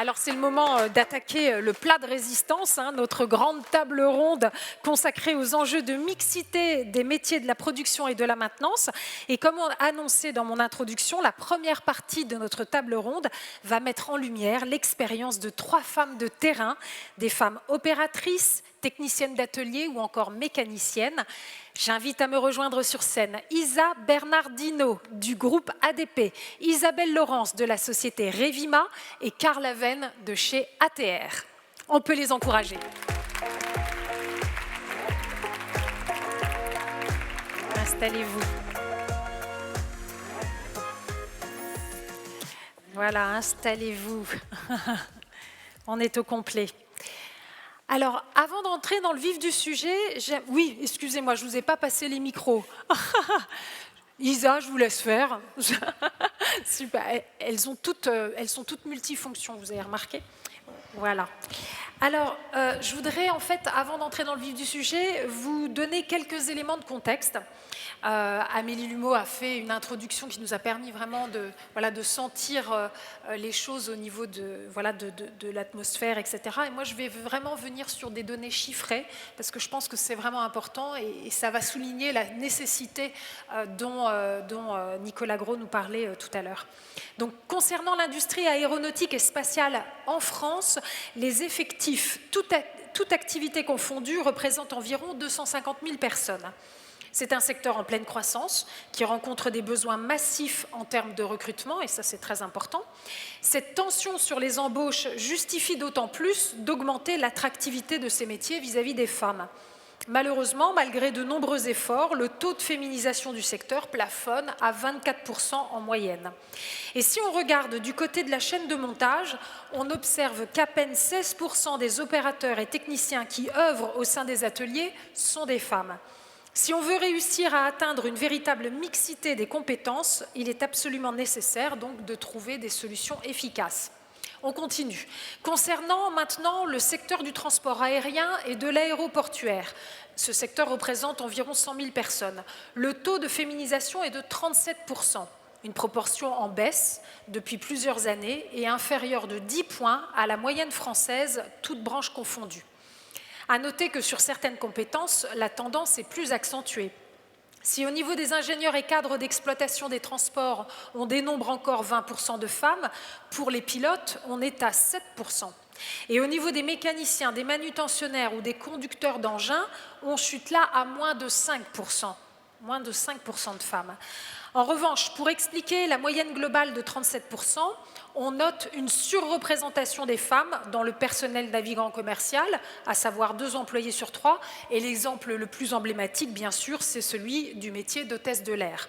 Alors c'est le moment d'attaquer le plat de résistance, notre grande table ronde consacrée aux enjeux de mixité des métiers de la production et de la maintenance. Et comme annoncé dans mon introduction, la première partie de notre table ronde va mettre en lumière l'expérience de 3 femmes de terrain, des femmes opératrices, techniciennes d'atelier ou encore mécaniciennes. J'invite à me rejoindre sur scène Isa Bernardino du groupe ADP, Isabelle Laurence de la société Revima et Karl Aven de chez ATR. On peut les encourager. Installez-vous. Voilà, installez-vous. On est au complet. Alors, avant d'entrer dans le vif du sujet, oui, excusez-moi, je ne vous ai pas passé les micros. Isa, je vous laisse faire. Super. Elles sont toutes multifonctions, vous avez remarqué? Voilà. Alors, je voudrais en fait, avant d'entrer dans le vif du sujet, vous donner quelques éléments de contexte. Amélie Lumeau a fait une introduction qui nous a permis vraiment de sentir les choses au niveau de l'atmosphère, etc. Et moi, je vais vraiment venir sur des données chiffrées, parce que je pense que c'est vraiment important et ça va souligner la nécessité dont Nicolas Gros nous parlait tout à l'heure. Donc, concernant l'industrie aéronautique et spatiale en France, les effectifs, toute activité confondue, représentent environ 250 000 personnes. C'est un secteur en pleine croissance qui rencontre des besoins massifs en termes de recrutement, et ça c'est très important. Cette tension sur les embauches justifie d'autant plus d'augmenter l'attractivité de ces métiers vis-à-vis des femmes. Malheureusement, malgré de nombreux efforts, le taux de féminisation du secteur plafonne à 24% en moyenne. Et si on regarde du côté de la chaîne de montage, on observe qu'à peine 16% des opérateurs et techniciens qui œuvrent au sein des ateliers sont des femmes. Si on veut réussir à atteindre une véritable mixité des compétences, il est absolument nécessaire donc de trouver des solutions efficaces. On continue. Concernant maintenant le secteur du transport aérien et de l'aéroportuaire, ce secteur représente environ 100 000 personnes. Le taux de féminisation est de 37%, une proportion en baisse depuis plusieurs années et inférieure de 10 points à la moyenne française, toutes branches confondues. À noter que sur certaines compétences, la tendance est plus accentuée. Si au niveau des ingénieurs et cadres d'exploitation des transports, on dénombre encore 20% de femmes, pour les pilotes, on est à 7%. Et au niveau des mécaniciens, des manutentionnaires ou des conducteurs d'engins, on chute là à moins de 5%. Moins de 5% de femmes. En revanche, pour expliquer la moyenne globale de 37%, on note une surreprésentation des femmes dans le personnel navigant commercial, à savoir 2 employés sur 3, et l'exemple le plus emblématique, bien sûr, c'est celui du métier d'hôtesse de l'air.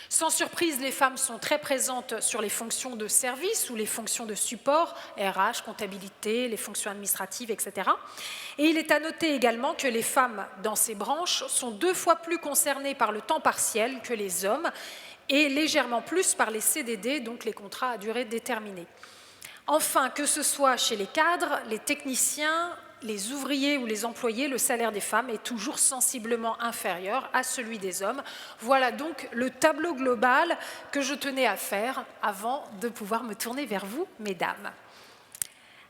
Sans surprise, les femmes sont très présentes sur les fonctions de service ou les fonctions de support, RH, comptabilité, les fonctions administratives, etc. Et il est à noter également que les femmes dans ces branches sont 2 fois plus concernées par le temps partiel que les hommes et légèrement plus par les CDD, donc les contrats à durée déterminée. Enfin, que ce soit chez les cadres, les techniciens, les ouvriers ou les employés, le salaire des femmes est toujours sensiblement inférieur à celui des hommes. Voilà donc le tableau global que je tenais à faire avant de pouvoir me tourner vers vous, mesdames.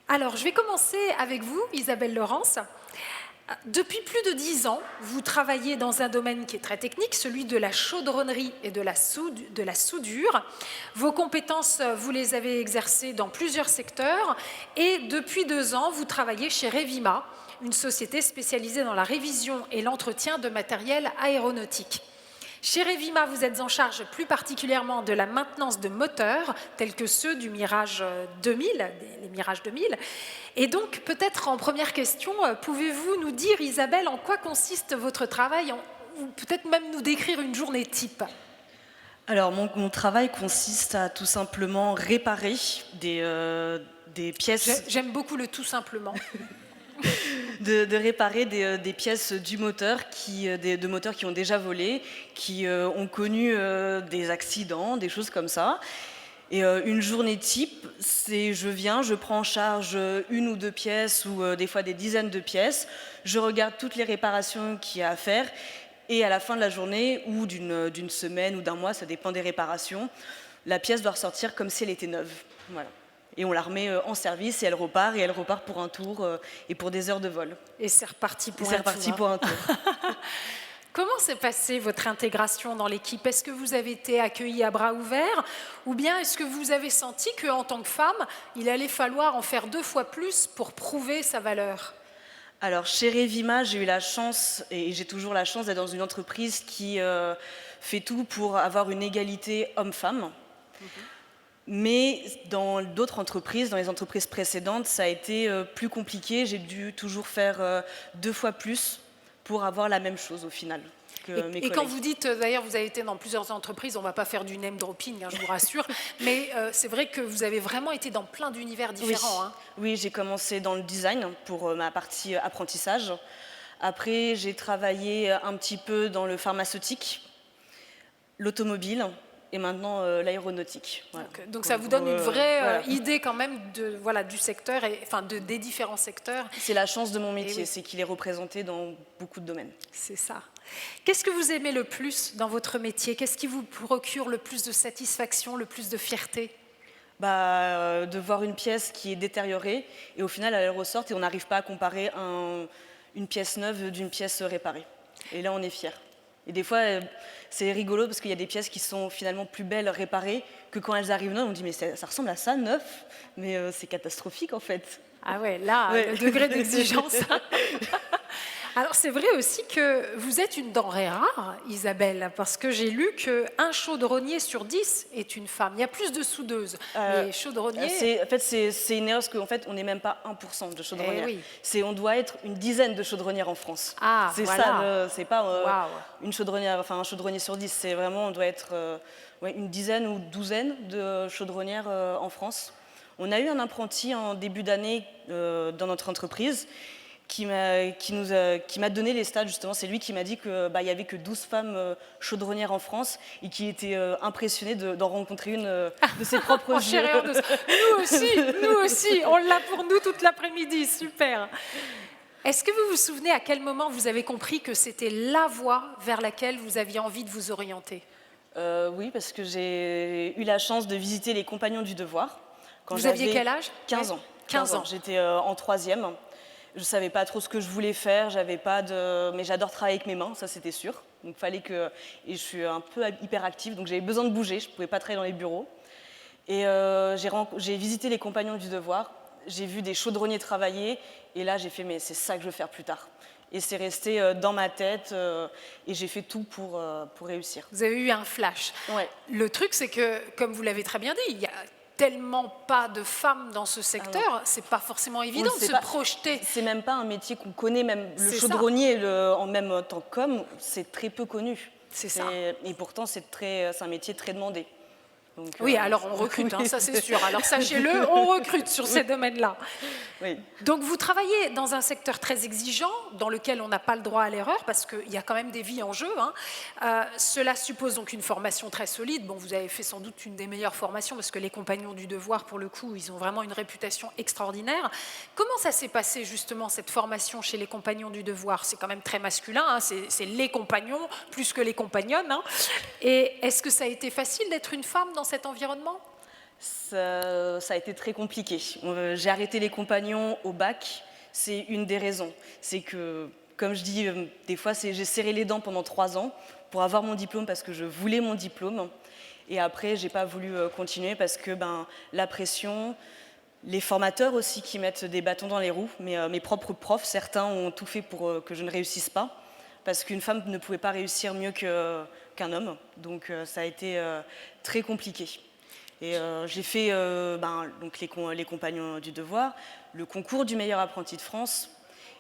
Alors, je vais commencer avec vous, Isabelle Laurence. Depuis plus de 10 ans, vous travaillez dans un domaine qui est très technique, celui de la chaudronnerie et de la soudure. Vos compétences, vous les avez exercées dans plusieurs secteurs et depuis 2 ans, vous travaillez chez Revima, une société spécialisée dans la révision et l'entretien de matériel aéronautique. Chez Revima, vous êtes en charge plus particulièrement de la maintenance de moteurs, tels que ceux du Mirage 2000, les Mirage 2000. Et donc, peut-être en première question, pouvez-vous nous dire, Isabelle, en quoi consiste votre travail, ou peut-être même nous décrire une journée type? Alors, mon travail consiste à tout simplement réparer des pièces... J'aime beaucoup le tout simplement. de réparer des pièces du moteur, de moteurs qui ont déjà volé, qui ont connu des accidents, des choses comme ça. Et une journée type, c'est je prends en charge 1 ou 2 pièces ou des fois des dizaines de pièces. Je regarde toutes les réparations qu'il y a à faire et à la fin de la journée ou d'une semaine ou d'un mois, ça dépend des réparations, la pièce doit ressortir comme si elle était neuve. Voilà. et on la remet en service et elle repart pour un tour et pour des heures de vol. Et c'est reparti pour un tour. Comment s'est passée votre intégration dans l'équipe? Est-ce que vous avez été accueillie à bras ouverts ou bien est-ce que vous avez senti qu'en tant que femme, il allait falloir en faire 2 fois plus pour prouver sa valeur? Alors, chez Revima, j'ai eu la chance, et j'ai toujours la chance d'être dans une entreprise qui fait tout pour avoir une égalité homme-femme. Mais dans d'autres entreprises, dans les entreprises précédentes, ça a été plus compliqué. J'ai dû toujours faire 2 fois plus pour avoir la même chose au final que mes collègues. Et quand vous dites, d'ailleurs vous avez été dans plusieurs entreprises, on ne va pas faire du name dropping, hein, je vous rassure, mais c'est vrai que vous avez vraiment été dans plein d'univers différents. Oui, oui, j'ai commencé dans le design pour ma partie apprentissage. Après, j'ai travaillé un petit peu dans le pharmaceutique, l'automobile et maintenant l'aéronautique. Voilà. Donc ça vous donne une vraie idée quand même du secteur, des différents secteurs. C'est la chance de mon métier, c'est qu'il est représenté dans beaucoup de domaines. C'est ça. Qu'est-ce que vous aimez le plus dans votre métier? Qu'est-ce qui vous procure le plus de satisfaction, le plus de fierté? De voir une pièce qui est détériorée et au final elle ressort et on n'arrive pas à comparer une pièce neuve d'une pièce réparée. Et là on est fiers. Et des fois, c'est rigolo parce qu'il y a des pièces qui sont finalement plus belles réparées que quand elles arrivent neuves. On dit mais ça ressemble à ça, neuf, mais c'est catastrophique en fait. Ah ouais, là, le degré d'exigence. Alors c'est vrai aussi que vous êtes une denrée rare, Isabelle, parce que j'ai lu qu'un chaudronnier sur 10 est une femme. Il y a plus de soudeuses, mais chaudronniers... En fait, c'est une erreur parce qu'en fait, on n'est même pas 1% de chaudronnières. Oui. On doit être une dizaine de chaudronnières en France. Ah, c'est voilà. Ça, c'est pas une chaudronnière, enfin un chaudronnier sur 10. C'est vraiment, on doit être une dizaine ou douzaine de chaudronnières en France. On a eu un apprenti en début d'année dans notre entreprise qui m'a donné les stats, justement. C'est lui qui m'a dit qu'il n'y avait que 12 femmes chaudronnières en France et qui était impressionné d'en rencontrer une de ses propres yeux. Nous aussi, on l'a pour nous toute l'après-midi, super. Est-ce que vous vous souvenez à quel moment vous avez compris que c'était la voie vers laquelle vous aviez envie de vous orienter? Oui, parce que j'ai eu la chance de visiter les Compagnons du Devoir. Vous aviez quel âge? 15 ans. 15 ans. J'étais en 3e. Je ne savais pas trop ce que je voulais faire, mais j'adore travailler avec mes mains, ça c'était sûr. Donc fallait que... Et je suis un peu hyperactive, donc j'avais besoin de bouger, je ne pouvais pas travailler dans les bureaux. Et j'ai visité les Compagnons du Devoir, j'ai vu des chaudronniers travailler, et là j'ai fait, mais c'est ça que je veux faire plus tard. Et c'est resté dans ma tête, et j'ai fait tout pour réussir. Vous avez eu un flash. Ouais. Le truc, c'est que, comme vous l'avez très bien dit, il y a tellement pas de femmes dans ce secteur, c'est pas forcément évident de se projeter. C'est même pas un métier qu'on connaît, même le chaudronnier, en même tant qu'homme, c'est très peu connu. C'est ça. Et pourtant, c'est un métier très demandé. Donc, oui, alors on recrute, hein, ça c'est sûr. Alors sachez-le, on recrute sur ces domaines-là. Oui. Donc vous travaillez dans un secteur très exigeant, dans lequel on n'a pas le droit à l'erreur, parce qu'il y a quand même des vies en jeu. Cela suppose donc une formation très solide. Bon, vous avez fait sans doute une des meilleures formations, parce que les Compagnons du Devoir, pour le coup, ils ont vraiment une réputation extraordinaire. Comment ça s'est passé justement, cette formation chez les Compagnons du Devoir? C'est quand même très masculin, hein, c'est les compagnons, plus que les compagnonnes. Hein. Et est-ce que ça a été facile d'être une femme dans cet environnement? Ça a été très compliqué. J'ai arrêté les Compagnons au bac, c'est une des raisons. C'est que, comme je dis, des fois, j'ai serré les dents pendant 3 ans pour avoir mon diplôme parce que je voulais mon diplôme. Et après, je n'ai pas voulu continuer parce que la pression, les formateurs aussi qui mettent des bâtons dans les roues, mais mes propres profs, certains ont tout fait pour que je ne réussisse pas parce qu'une femme ne pouvait pas réussir mieux qu'un homme. Donc ça a été très compliqué. Et j'ai fait donc les Compagnons du Devoir, le concours du meilleur apprenti de France.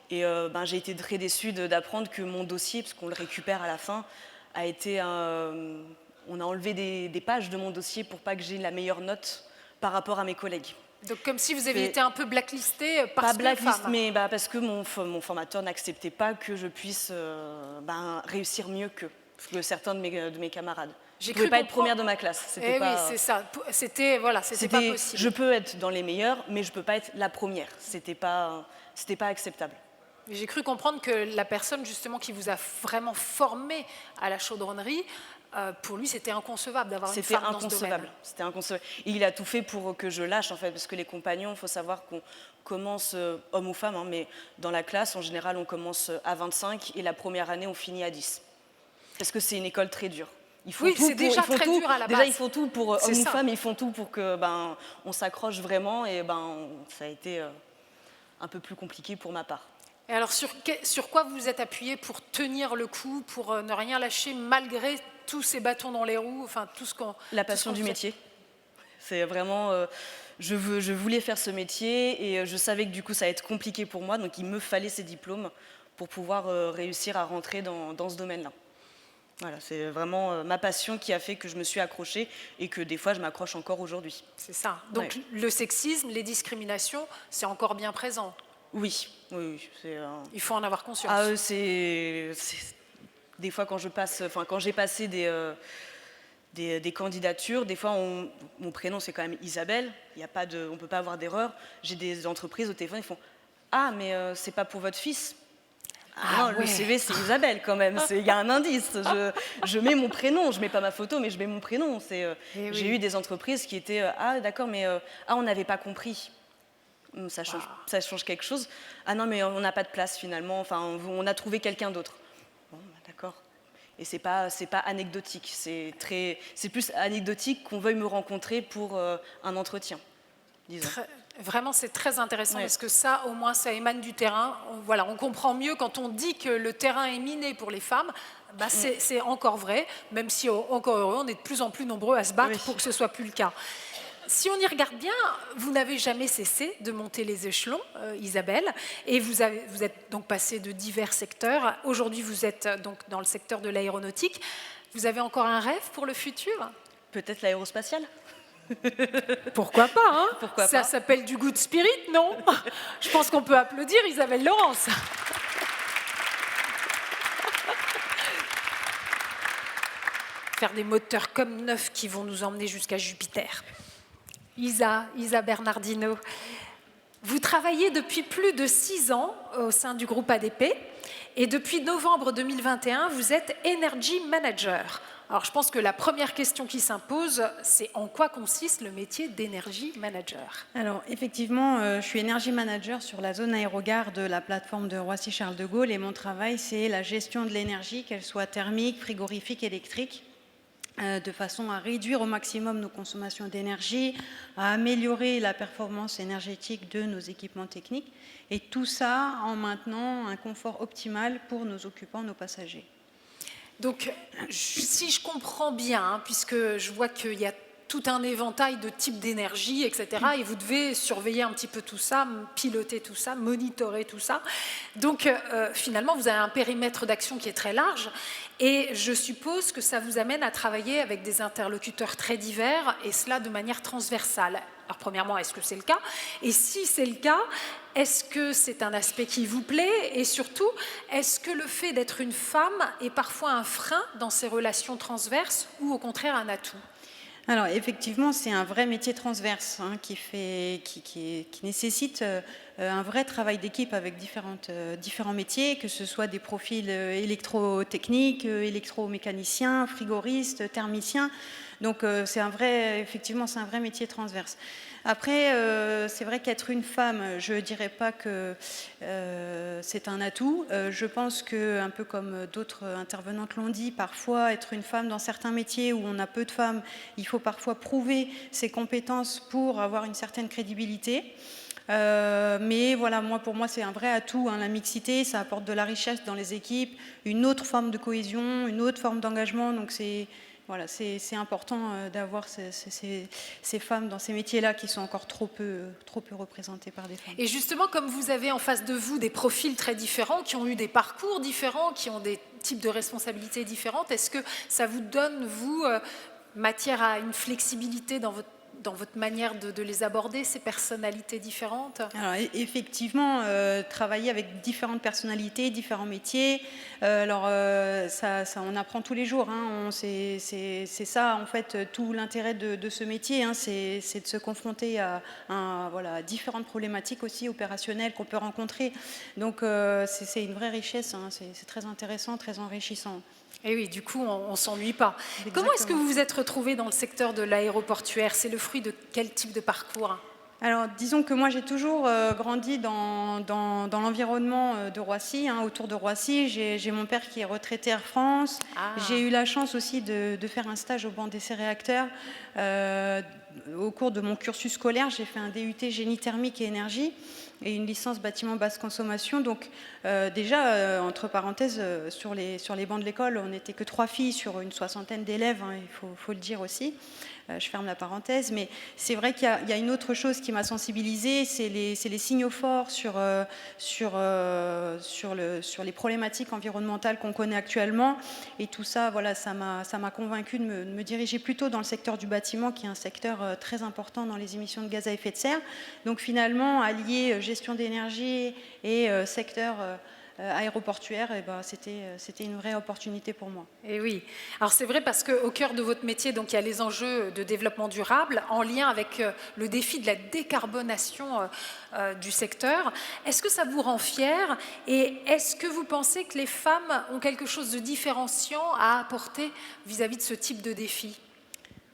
Et j'ai été très déçue d'apprendre que mon dossier, parce qu'on le récupère à la fin, a été... on a enlevé des pages de mon dossier pour pas que j'ai la meilleure note par rapport à mes collègues. Donc comme si vous aviez été un peu blacklisté parce que femme. Mais parce que mon formateur n'acceptait pas que je puisse réussir mieux que certains de mes camarades. Je ne pouvais pas être première de ma classe. Oui, c'est ça. C'était pas possible. Je peux être dans les meilleurs, mais je ne peux pas être la première. C'était pas acceptable. J'ai cru comprendre que la personne justement qui vous a vraiment formé à la chaudronnerie, pour lui c'était inconcevable d'avoir une femme dans ce domaine. C'était inconcevable. Et il a tout fait pour que je lâche en fait, parce que les compagnons, il faut savoir qu'on commence, homme ou femme, hein, mais dans la classe en général on commence à 25 et la première année on finit à 10. Parce que c'est une école très dure. Oui, c'est déjà très dur à la base. Déjà, ils font tout pour homme ou ça. femme, ils font tout pour que on s'accroche vraiment et ça a été un peu plus compliqué pour ma part. Et alors, sur quoi vous êtes appuyé pour tenir le coup, pour ne rien lâcher malgré tous ces bâtons dans les roues, enfin tout ce qu'on... La passion du métier. C'est vraiment... je voulais faire ce métier et je savais que du coup ça allait être compliqué pour moi, donc il me fallait ces diplômes pour pouvoir réussir à rentrer dans ce domaine-là. Voilà, c'est vraiment ma passion qui a fait que je me suis accrochée et que des fois je m'accroche encore aujourd'hui. C'est ça. Donc le sexisme, les discriminations, c'est encore bien présent. Oui. Il faut en avoir conscience. Ah, des fois quand j'ai passé des candidatures, des fois mon prénom c'est quand même Isabelle, on ne peut pas avoir d'erreur. J'ai des entreprises au téléphone, ils font « Ah, mais c'est pas pour votre fils ?» Ah non, le CV c'est Isabelle quand même, il y a un indice, je mets mon prénom, je mets pas ma photo mais je mets mon prénom. J'ai eu des entreprises qui étaient « Ah d'accord, mais on n'avait pas compris ». Ça change quelque chose. Ah non, mais on n'a pas de place finalement, enfin on a trouvé quelqu'un d'autre. Bon, d'accord. Et c'est pas anecdotique, c'est plus anecdotique qu'on veuille me rencontrer pour un entretien, disons. Vraiment, c'est très intéressant parce que ça, au moins, ça émane du terrain. On comprend mieux quand on dit que le terrain est miné pour les femmes. C'est encore vrai, même si, encore heureux, on est de plus en plus nombreux à se battre pour que ce soit plus le cas. Si on y regarde bien, vous n'avez jamais cessé de monter les échelons, Isabelle, et vous êtes donc passée de divers secteurs. Aujourd'hui, vous êtes donc dans le secteur de l'aéronautique. Vous avez encore un rêve pour le futur? Peut-être l'aérospatiale. Pourquoi pas, hein? Pourquoi ça pas. S'appelle du good spirit, non? Je pense qu'on peut applaudir Isabelle Laurence. Faire des moteurs comme neufs qui vont nous emmener jusqu'à Jupiter. Isa Bernardino, vous travaillez depuis plus de 6 ans au sein du groupe ADP et depuis novembre 2021, vous êtes Energy Manager. Alors je pense que la première question qui s'impose, c'est en quoi consiste le métier d'Energy Manager? Alors effectivement, je suis Energy Manager sur la zone aérogare de la plateforme de Roissy-Charles de Gaulle et mon travail, c'est la gestion de l'énergie, qu'elle soit thermique, frigorifique, électrique, de façon à réduire au maximum nos consommations d'énergie, à améliorer la performance énergétique de nos équipements techniques, et tout ça en maintenant un confort optimal pour nos occupants, nos passagers. Donc, si je comprends bien, hein, puisque je vois qu'il y a tout un éventail de types d'énergie, etc., et vous devez surveiller un petit peu tout ça, piloter tout ça, monitorer tout ça. Donc, finalement, vous avez un périmètre d'action qui est très large, et je suppose que ça vous amène à travailler avec des interlocuteurs très divers, et cela de manière transversale. Alors, premièrement, est-ce que c'est le cas? Et si c'est le cas, est-ce que c'est un aspect qui vous plaît? Et surtout, est-ce que le fait d'être une femme est parfois un frein dans ces relations transverses ou au contraire un atout? Alors effectivement, c'est un vrai métier transverse hein, qui nécessite un vrai travail d'équipe avec différents métiers, que ce soit des profils électrotechniques, électromécaniciens, frigoristes, thermiciens. Donc effectivement, c'est un vrai métier transverse. Après, c'est vrai qu'être une femme, je ne dirais pas que c'est un atout. Je pense que, un peu comme d'autres intervenantes l'ont dit, parfois être une femme dans certains métiers où on a peu de femmes, il faut parfois prouver ses compétences pour avoir une certaine crédibilité. Mais voilà, pour moi, c'est un vrai atout, hein, la mixité, ça apporte de la richesse dans les équipes, une autre forme de cohésion, une autre forme d'engagement. Donc c'est important d'avoir ces femmes dans ces métiers-là qui sont encore trop peu représentées par des femmes. Et justement, comme vous avez en face de vous des profils très différents, qui ont eu des parcours différents, qui ont des types de responsabilités différentes, est-ce que ça vous donne, vous, matière à une flexibilité dans dans votre manière de les aborder, ces personnalités différentes? Alors, effectivement, travailler avec différentes personnalités, différents métiers, on apprend tous les jours, hein, c'est ça, en fait, tout l'intérêt de ce métier, hein, c'est de se confronter à différentes problématiques aussi opérationnelles qu'on peut rencontrer. Donc, c'est une vraie richesse, hein, c'est très intéressant, très enrichissant. Et oui, du coup, on ne s'ennuie pas. Comment est-ce que vous vous êtes retrouvé dans le secteur de l'aéroportuaire? C'est le fruit de quel type de parcours? Alors, disons que moi, j'ai toujours grandi dans l'environnement de Roissy, hein, autour de Roissy. J'ai mon père qui est retraité Air France. Ah. J'ai eu la chance aussi de faire un stage au banc d'essai réacteurs. Au cours de mon cursus scolaire, j'ai fait un DUT génie thermique et énergie et une licence bâtiment basse consommation. Donc déjà, entre parenthèses, sur les bancs de l'école, on n'était que 3 filles sur une soixantaine d'élèves, hein, il faut le dire aussi. Je ferme la parenthèse, mais c'est vrai qu'il y a une autre chose qui m'a sensibilisée, c'est les signaux forts sur les problématiques environnementales qu'on connaît actuellement. Et tout ça, voilà, ça m'a convaincue de me diriger plutôt dans le secteur du bâtiment, qui est un secteur très important dans les émissions de gaz à effet de serre. Donc finalement, allier gestion d'énergie et secteur aéroportuaire, eh ben, c'était une vraie opportunité pour moi. Et oui, alors c'est vrai parce qu'au cœur de votre métier, donc, il y a les enjeux de développement durable en lien avec le défi de la décarbonation du secteur. Est-ce que ça vous rend fier et est-ce que vous pensez que les femmes ont quelque chose de différenciant à apporter vis-à-vis de ce type de défi?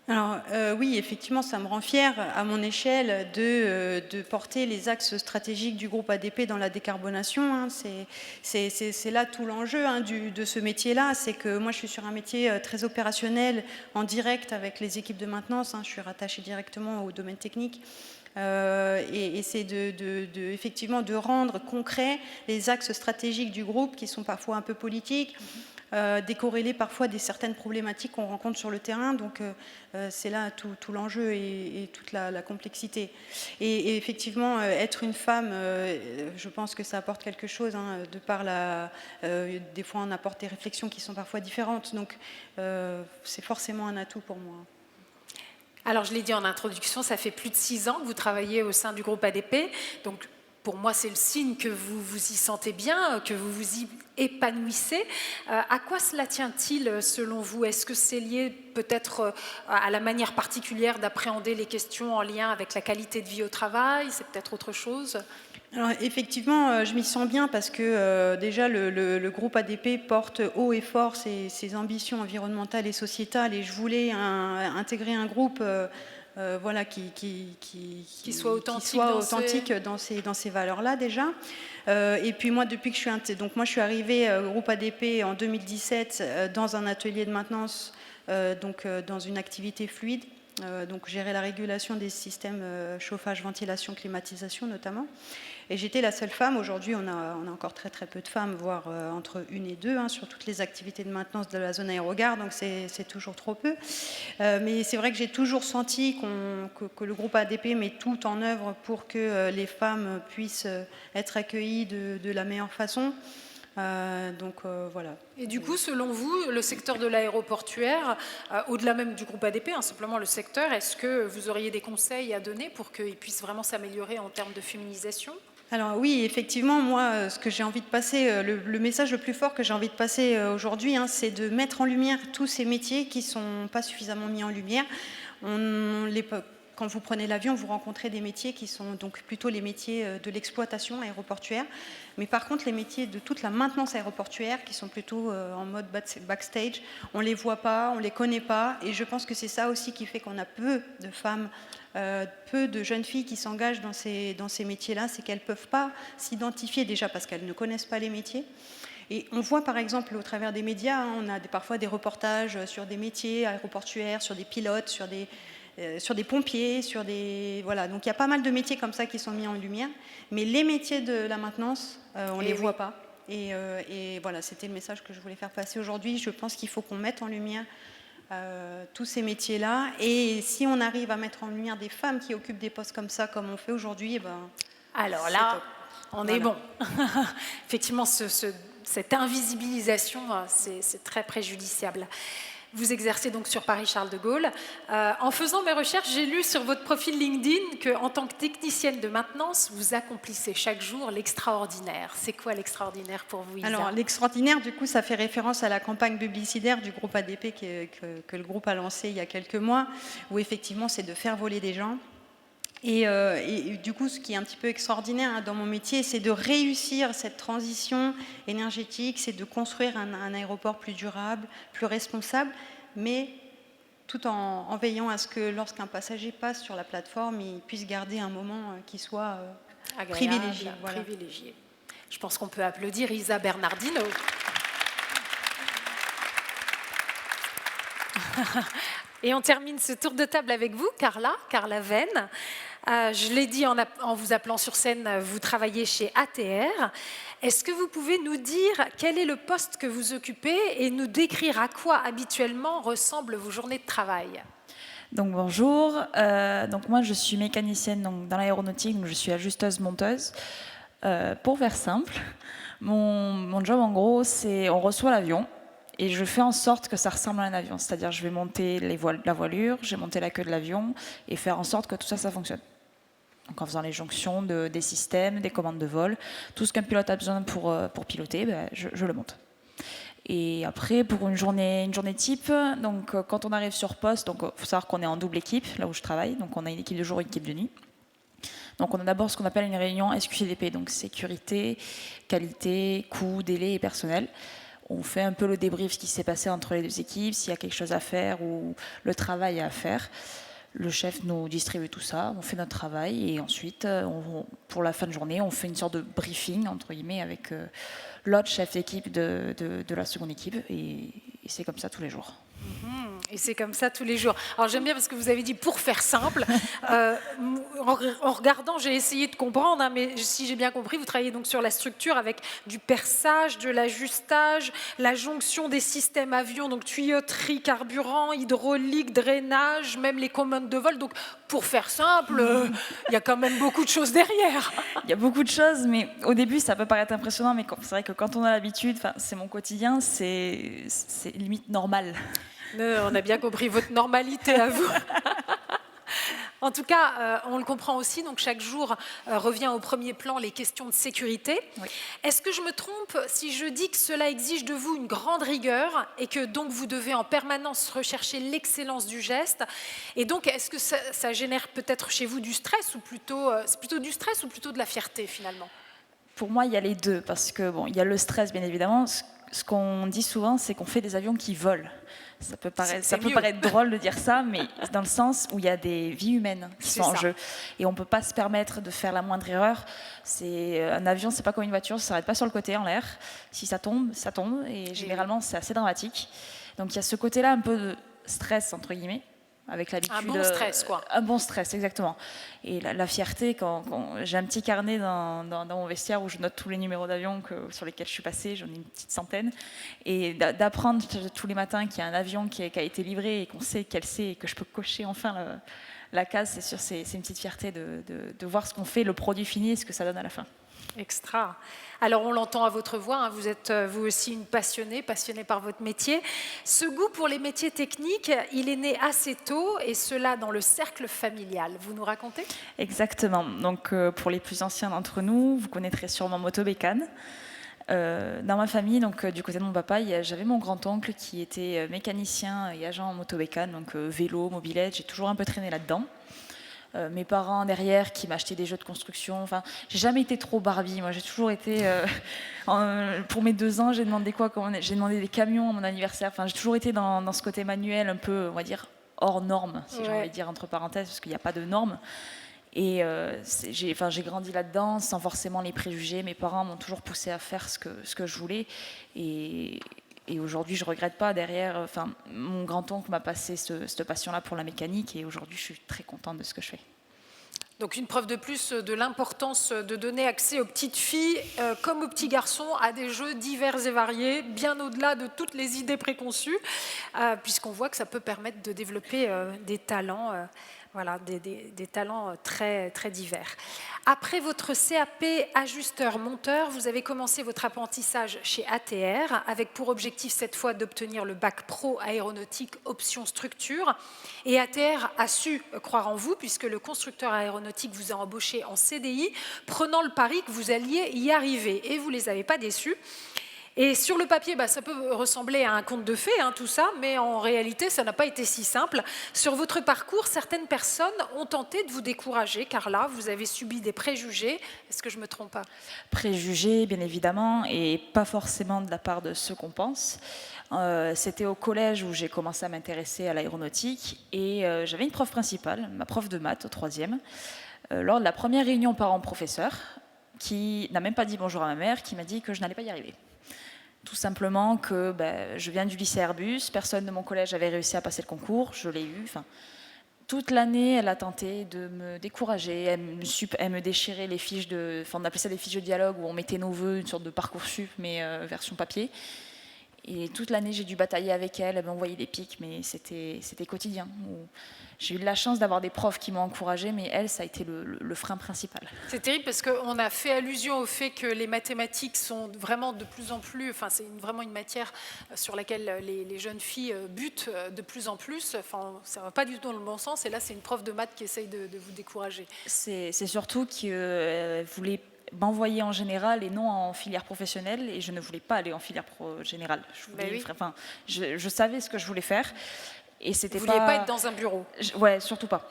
Alors oui, effectivement, ça me rend fière à mon échelle de porter les axes stratégiques du groupe ADP dans la décarbonation, hein. C'est là tout l'enjeu, hein, de ce métier-là, c'est que moi je suis sur un métier très opérationnel, en direct avec les équipes de maintenance, hein. Je suis rattachée directement au domaine technique. Et c'est effectivement de rendre concret les axes stratégiques du groupe qui sont parfois un peu politiques, décorrélés parfois des certaines problématiques qu'on rencontre sur le terrain. Donc c'est là tout l'enjeu et toute la complexité. Et effectivement, être une femme, je pense que ça apporte quelque chose, hein, de par des fois on apporte des réflexions qui sont parfois différentes. Donc c'est forcément un atout pour moi. Alors, je l'ai dit en introduction, ça fait plus de 6 ans que vous travaillez au sein du groupe ADP. Donc, pour moi, c'est le signe que vous vous y sentez bien, que vous vous y épanouissez. À quoi cela tient-il, selon vous? Est-ce que c'est lié peut-être à la manière particulière d'appréhender les questions en lien avec la qualité de vie au travail? C'est peut-être autre chose? Alors effectivement, je m'y sens bien parce que déjà le groupe ADP porte haut et fort ses ambitions environnementales et sociétales, et je voulais intégrer un groupe voilà, qui soit authentique, dans ces valeurs-là déjà. Et puis moi, depuis que je suis arrivée au groupe ADP en 2017 dans un atelier de maintenance, dans une activité fluide. Donc gérer la régulation des systèmes chauffage, ventilation, climatisation notamment. Et j'étais la seule femme. Aujourd'hui, on a encore très très peu de femmes, voire entre 1 et 2, hein, sur toutes les activités de maintenance de la zone aérogare, donc c'est toujours trop peu. Mais c'est vrai que j'ai toujours senti que le groupe ADP met tout en œuvre pour que les femmes puissent être accueillies de la meilleure façon. Voilà. Et du coup, selon vous, le secteur de l'aéroportuaire, au-delà même du groupe ADP, hein, simplement le secteur, est-ce que vous auriez des conseils à donner pour qu'il puisse vraiment s'améliorer en termes de féminisation? Alors oui, effectivement, moi, ce que j'ai envie de passer, le message le plus fort que j'ai envie de passer aujourd'hui, hein, c'est de mettre en lumière tous ces métiers qui ne sont pas suffisamment mis en lumière. Quand vous prenez l'avion, vous rencontrez des métiers qui sont donc plutôt les métiers de l'exploitation aéroportuaire. Mais par contre, les métiers de toute la maintenance aéroportuaire, qui sont plutôt en mode backstage, on ne les voit pas, on ne les connaît pas. Et je pense que c'est ça aussi qui fait qu'on a peu de femmes, peu de jeunes filles qui s'engagent dans ces métiers-là. C'est qu'elles ne peuvent pas s'identifier déjà parce qu'elles ne connaissent pas les métiers. Et on voit par exemple au travers des médias, hein, on a parfois des reportages sur des métiers aéroportuaires, sur des pilotes, sur des pompiers, voilà. Donc il y a pas mal de métiers comme ça qui sont mis en lumière, mais les métiers de la maintenance, on ne les voit pas. Et voilà, c'était le message que je voulais faire passer aujourd'hui. Je pense qu'il faut qu'on mette en lumière tous ces métiers-là, et si on arrive à mettre en lumière des femmes qui occupent des postes comme ça, comme on fait aujourd'hui, alors là, on est bon. Effectivement, cette invisibilisation, c'est très préjudiciable. Vous exercez donc sur Paris-Charles de Gaulle. En faisant mes recherches, j'ai lu sur votre profil LinkedIn qu'en tant que technicienne de maintenance, vous accomplissez chaque jour l'extraordinaire. C'est quoi l'extraordinaire pour vous, Isa? Alors, l'extraordinaire, du coup, ça fait référence à la campagne publicitaire du groupe ADP que le groupe a lancé il y a quelques mois, où effectivement, c'est de faire voler des gens. Et du coup, ce qui est un petit peu extraordinaire dans mon métier, c'est de réussir cette transition énergétique, c'est de construire un aéroport plus durable, plus responsable, mais tout en veillant à ce que lorsqu'un passager passe sur la plateforme, il puisse garder un moment qui soit agréable, privilégié. Voilà. Privilégié. Je pense qu'on peut applaudir Isa Bernardino. Et on termine ce tour de table avec vous, Carla Venn. Je l'ai dit en vous appelant sur scène, vous travaillez chez ATR. Est-ce que vous pouvez nous dire quel est le poste que vous occupez et nous décrire à quoi habituellement ressemblent vos journées de travail? Donc bonjour, donc moi je suis mécanicienne donc, dans l'aéronautique, donc je suis ajusteuse-monteuse. Pour faire simple, mon job en gros c'est on reçoit l'avion et je fais en sorte que ça ressemble à un avion, c'est-à-dire je vais monter la voilure, je vais monter la queue de l'avion et faire en sorte que tout ça fonctionne. Donc en faisant les jonctions des systèmes, des commandes de vol, tout ce qu'un pilote a besoin pour piloter, je le monte. Et après, pour une journée type, donc quand on arrive sur poste, donc faut savoir qu'on est en double équipe, là où je travaille, donc on a une équipe de jour et une équipe de nuit. Donc on a d'abord ce qu'on appelle une réunion SQCDP, donc sécurité, qualité, coût, délai et personnel. On fait un peu le débrief de ce qui s'est passé entre les deux équipes, s'il y a quelque chose à faire ou le travail à faire. Le chef nous distribue tout ça, on fait notre travail et ensuite, pour la fin de journée, on fait une sorte de briefing, entre guillemets, avec l'autre chef d'équipe de la seconde équipe et c'est comme ça tous les jours. Et c'est comme ça tous les jours. Alors j'aime bien parce que vous avez dit pour faire simple. En regardant, j'ai essayé de comprendre, hein, mais si j'ai bien compris, vous travaillez donc sur la structure avec du perçage, de l'ajustage, la jonction des systèmes avions, donc tuyauterie, carburant, hydraulique, drainage, même les commandes de vol. Donc pour faire simple, il y a quand même beaucoup de choses derrière. Il y a beaucoup de choses, mais au début ça peut paraître impressionnant, mais c'est vrai que quand on a l'habitude, c'est mon quotidien, c'est limite normal. On a bien compris votre normalité à vous. En tout cas, on le comprend aussi, donc chaque jour revient au premier plan les questions de sécurité. Oui. Est-ce que je me trompe si je dis que cela exige de vous une grande rigueur et que donc vous devez en permanence rechercher l'excellence du geste? Et donc, est-ce que ça génère peut-être chez vous du stress ou c'est plutôt du stress ou plutôt de la fierté finalement? Pour moi, il y a les deux, parce que il y a le stress bien évidemment. Ce qu'on dit souvent, c'est qu'on fait des avions qui volent. Ça peut paraître drôle de dire ça, mais dans le sens où il y a des vies humaines qui sont en jeu. Et on ne peut pas se permettre de faire la moindre erreur. Un avion, c'est pas comme une voiture, ça ne s'arrête pas sur le côté en l'air. Si ça tombe, ça tombe. Et généralement, c'est assez dramatique. Donc il y a ce côté-là un peu de stress, entre guillemets. Avec l'habitude, un bon stress, quoi. Un bon stress, exactement. Et la fierté, quand j'ai un petit carnet dans mon vestiaire où je note tous les numéros d'avion sur lesquels je suis passée, j'en ai une petite centaine, et d'apprendre tous les matins qu'il y a un avion qui a été livré et qu'on sait qu'elle sait et que je peux cocher enfin la case, c'est sûr, c'est une petite fierté de voir ce qu'on fait, le produit fini et ce que ça donne à la fin. Extra. Alors on l'entend à votre voix, hein, vous êtes vous aussi une passionnée par votre métier. Ce goût pour les métiers techniques, il est né assez tôt et cela dans le cercle familial. Vous nous racontez? Exactement. Donc pour les plus anciens d'entre nous, vous connaîtrez sûrement Motobécane. Dans ma famille, donc du côté de mon papa, j'avais mon grand-oncle qui était mécanicien et agent en motobécane, donc vélo, mobilette, j'ai toujours un peu traîné là-dedans. Mes parents derrière qui m'achetaient des jeux de construction. Enfin, j'ai jamais été trop Barbie. Moi, j'ai toujours été. Pour mes 2 ans, j'ai demandé quoi? J'ai demandé des camions à mon anniversaire. Enfin, j'ai toujours été dans ce côté manuel, un peu, on va dire, hors norme, si j'ai envie de dire entre parenthèses, parce qu'il n'y a pas de normes. Et j'ai grandi là-dedans sans forcément les préjugés. Mes parents m'ont toujours poussé à faire ce que je voulais. Et aujourd'hui, je ne regrette pas. Derrière, mon grand-oncle m'a passé cette passion-là pour la mécanique et aujourd'hui, je suis très contente de ce que je fais. Donc une preuve de plus de l'importance de donner accès aux petites filles comme aux petits garçons à des jeux divers et variés, bien au-delà de toutes les idées préconçues, puisqu'on voit que ça peut permettre de développer des talents Voilà, des talents très, très divers. Après votre CAP ajusteur-monteur, vous avez commencé votre apprentissage chez ATR avec pour objectif cette fois d'obtenir le bac pro aéronautique option structure. Et ATR a su croire en vous puisque le constructeur aéronautique vous a embauché en CDI, prenant le pari que vous alliez y arriver. Et vous ne les avez pas déçus. Et sur le papier, ça peut ressembler à un conte de fées, tout ça, mais en réalité, ça n'a pas été si simple. Sur votre parcours, certaines personnes ont tenté de vous décourager, car là, vous avez subi des préjugés. Est-ce que je me trompe pas? Préjugés, bien évidemment, et pas forcément de la part de ceux qu'on pense. C'était au collège où j'ai commencé à m'intéresser à l'aéronautique, et j'avais une prof principale, ma prof de maths au 3e, lors de la première réunion parents-professeurs, qui n'a même pas dit bonjour à ma mère, qui m'a dit que je n'allais pas y arriver. Tout simplement que je viens du lycée Airbus, personne de mon collège avait réussi à passer le concours, je l'ai eu. Toute l'année, elle a tenté de me décourager, elle me déchirait les fiches on appelait ça des fiches de dialogue où on mettait nos vœux, une sorte de Parcoursup, mais version papier. Et toute l'année, j'ai dû batailler avec elle, elle m'envoyait des pics, mais c'était quotidien. J'ai eu de la chance d'avoir des profs qui m'ont encouragée, mais elle, ça a été le frein principal. C'est terrible parce qu'on a fait allusion au fait que les mathématiques sont vraiment de plus en plus, c'est vraiment une matière sur laquelle les jeunes filles butent de plus en plus. Ça ne va pas du tout dans le bon sens, et là, c'est une prof de maths qui essaye de vous décourager. C'est surtout qu'elle voulait m'envoyer en général et non en filière professionnelle, et je ne voulais pas aller en filière générale. Je savais ce que je voulais faire. Et c'était vous ne vouliez pas être dans un bureau? Ouais, surtout pas.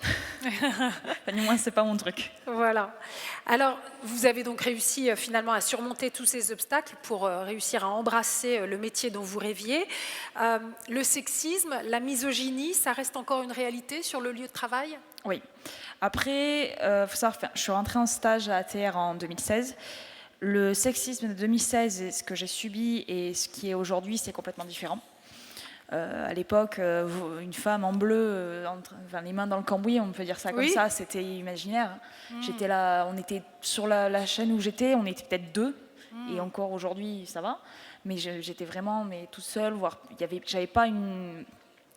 Du moins, c'est pas mon truc. Voilà. Alors, vous avez donc réussi finalement à surmonter tous ces obstacles pour réussir à embrasser le métier dont vous rêviez. Le sexisme, la misogynie, ça reste encore une réalité sur le lieu de travail? Oui. Après, faut savoir, je suis rentrée en stage à ATR en 2016. Le sexisme de 2016 et ce que j'ai subi et ce qui est aujourd'hui, c'est complètement différent. À l'époque, une femme en bleu, les mains dans le cambouis, on peut dire ça comme ça, c'était imaginaire. J'étais là, on était sur la chaîne où j'étais, on était peut-être 2, et encore aujourd'hui, ça va. Mais j'étais vraiment toute seule, j'avais pas une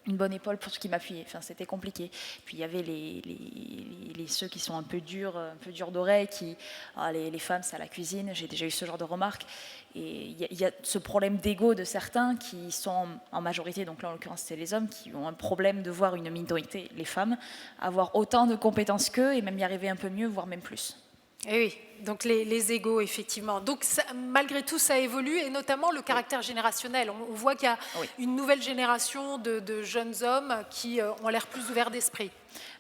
bonne épaule pour ce qui m'appuyait. C'était compliqué. Puis il y avait ceux qui sont un peu durs d'oreille, les femmes, c'est à la cuisine. J'ai déjà eu ce genre de remarques. Et il y a ce problème d'ego de certains qui sont en majorité, donc là en l'occurrence c'est les hommes, qui ont un problème de voir une minorité, les femmes, avoir autant de compétences qu'eux et même y arriver un peu mieux, voire même plus. Et oui, donc les égos, effectivement. Donc malgré tout, ça évolue, et notamment le caractère générationnel. On voit qu'il y a une nouvelle génération de jeunes hommes qui ont l'air plus ouverts d'esprit.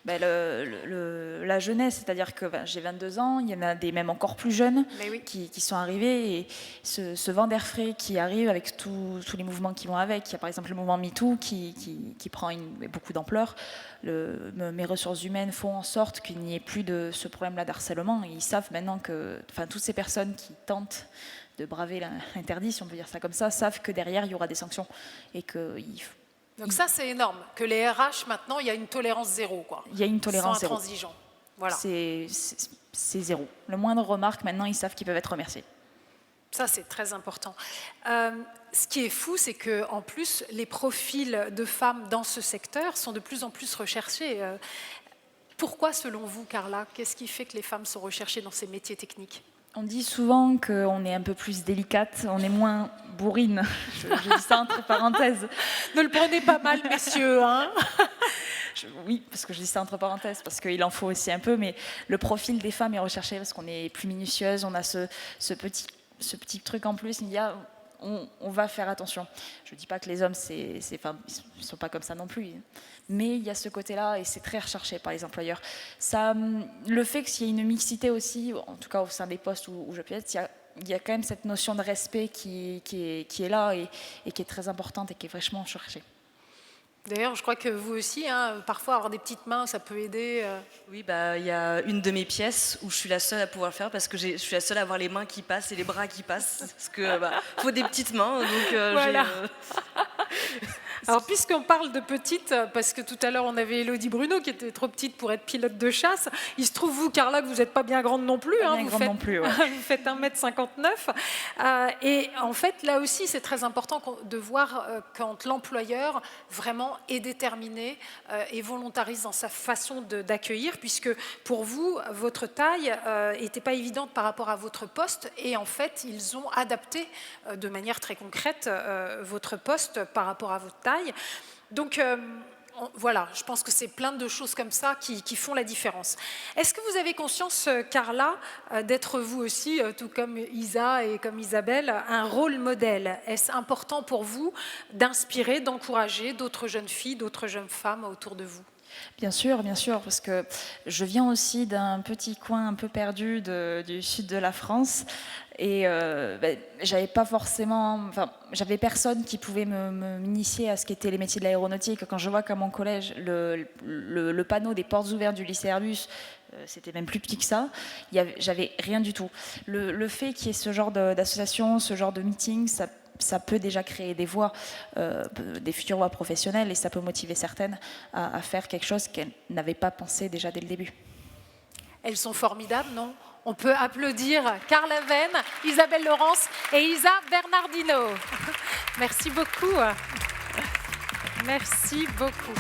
La jeunesse, c'est-à-dire que j'ai 22 ans, il y en a des même encore plus jeunes qui sont arrivés, et ce vent d'air frais qui arrive avec tous les mouvements qui vont avec. Il y a par exemple le mouvement MeToo qui prend beaucoup d'ampleur. Mes ressources humaines font en sorte qu'il n'y ait plus de ce problème-là d'harcèlement, et ils savent maintenant que toutes ces personnes qui tentent de braver l'interdit, si on peut dire ça comme ça, savent que derrière il y aura des sanctions, et qu'il faut. Donc ça, c'est énorme, que les RH, maintenant, il y a une tolérance zéro. Il y a une tolérance zéro. Intransigeant. Voilà. C'est zéro. Le moindre remarque, maintenant, ils savent qu'ils peuvent être remerciés. Ça, c'est très important. Ce qui est fou, c'est qu'en plus, les profils de femmes dans ce secteur sont de plus en plus recherchés. Pourquoi, selon vous, Carla, qu'est-ce qui fait que les femmes sont recherchées dans ces métiers techniques ? On dit souvent qu'on est un peu plus délicate, on est moins bourrine. Je dis ça entre parenthèses. Ne le prenez pas mal, messieurs. Oui, parce que je dis ça entre parenthèses, parce qu'il en faut aussi un peu, mais le profil des femmes est recherché parce qu'on est plus minutieuse, on a ce petit truc en plus, il y a... On va faire attention. Je ne dis pas que les hommes, ils ne sont pas comme ça non plus. Mais il y a ce côté-là, et c'est très recherché par les employeurs. Le fait qu'il y ait une mixité aussi, en tout cas au sein des postes où je peux être, il y a quand même cette notion de respect qui est là et qui est très importante et qui est vachement recherchée. D'ailleurs, je crois que vous aussi, parfois avoir des petites mains, ça peut aider. Oui, il y a une de mes pièces où je suis la seule à pouvoir le faire parce que je suis la seule à avoir les mains qui passent et les bras qui passent. Parce que faut des petites mains, donc voilà. Alors, puisqu'on parle de petites, parce que tout à l'heure, on avait Élodie Bruno qui était trop petite pour être pilote de chasse. Il se trouve, vous, Carla, que vous n'êtes pas bien grande non plus. Pas bien grande non plus, ouais. Vous faites 1m59. Et en fait, là aussi, c'est très important de voir quand l'employeur vraiment est déterminé et volontarise dans sa façon d'accueillir, puisque pour vous, votre taille n'était pas évidente par rapport à votre poste. Et en fait, ils ont adapté de manière très concrète votre poste par rapport à votre taille. Donc voilà, je pense que c'est plein de choses comme ça qui font la différence. Est-ce que vous avez conscience, Carla, d'être vous aussi, tout comme Isa et comme Isabelle, un rôle modèle? Est-ce important pour vous d'inspirer, d'encourager d'autres jeunes filles, d'autres jeunes femmes autour de vous? Bien sûr, parce que je viens aussi d'un petit coin un peu perdu du sud de la France et j'avais pas forcément, j'avais personne qui pouvait m'initier à ce qu'étaient les métiers de l'aéronautique. Quand je vois qu'à mon collège, le panneau des portes ouvertes du lycée Airbus, c'était même plus petit que ça, j'avais rien du tout. Le fait qu'il y ait ce genre d'association, ce genre de meeting, ça peut déjà créer des voies, des futures voies professionnelles, et ça peut motiver certaines à faire quelque chose qu'elles n'avaient pas pensé déjà dès le début. Elles sont formidables, non? On peut applaudir Carla Venn, Isabelle Laurence et Isa Bernardino. Merci beaucoup. Merci beaucoup.